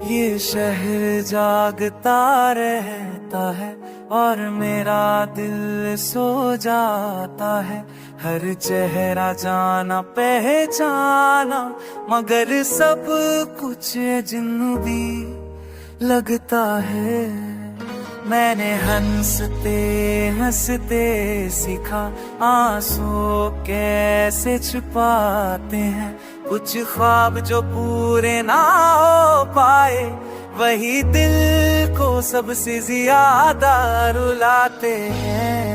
ये शहर जागता रहता है और मेरा दिल सो जाता है। हर चेहरा जाना पहचाना, मगर सब कुछ अजनबी लगता है। मैंने हंसते हंसते सीखा आंसू कैसे छुपाते हैं। कुछ ख्वाब जो पूरे ना हो पाए, वही दिल को सबसे ज्यादा रुलाते हैं।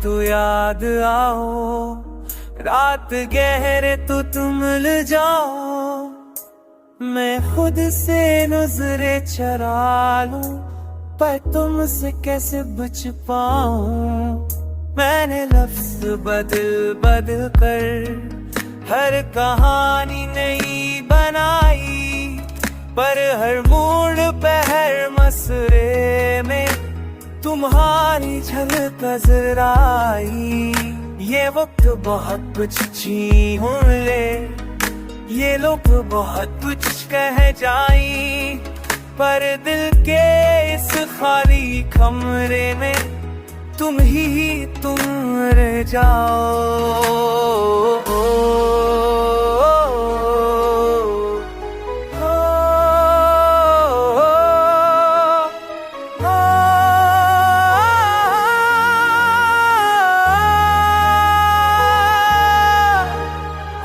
तू याद आओ, रात गहरे तो तुम मिल जाओ। मैं खुद से नजरे चरा लूं, पर तुमसे कैसे बच पाऊं। मैंने लफ्ज बदल बदल कर हर कहानी नई बनाई, पर हर मोड़ पे हर मसरे में तुम्हारी झलक नजर आई। ये वक्त बहुत कुछ छीन ले, ये लोग बहुत कुछ कह जाई, पर दिल के इस खाली कमरे में तुम रह जाओ।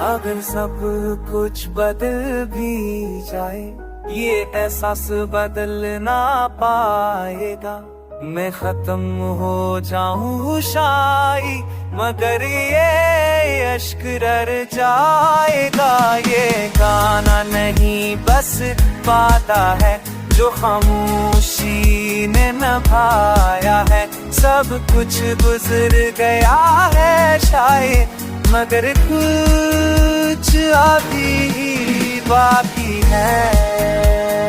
अगर सब कुछ बदल भी जाए, ये एहसास बदल ना पाएगा। मैं खत्म हो जाऊं शाही, मगर ये अश्क रह जाएगा। ये गाना नहीं बस पाता है जो खामोशी ने नभाया है। सब कुछ गुजर गया है शायद, मगर कुछ अभी बाकी है।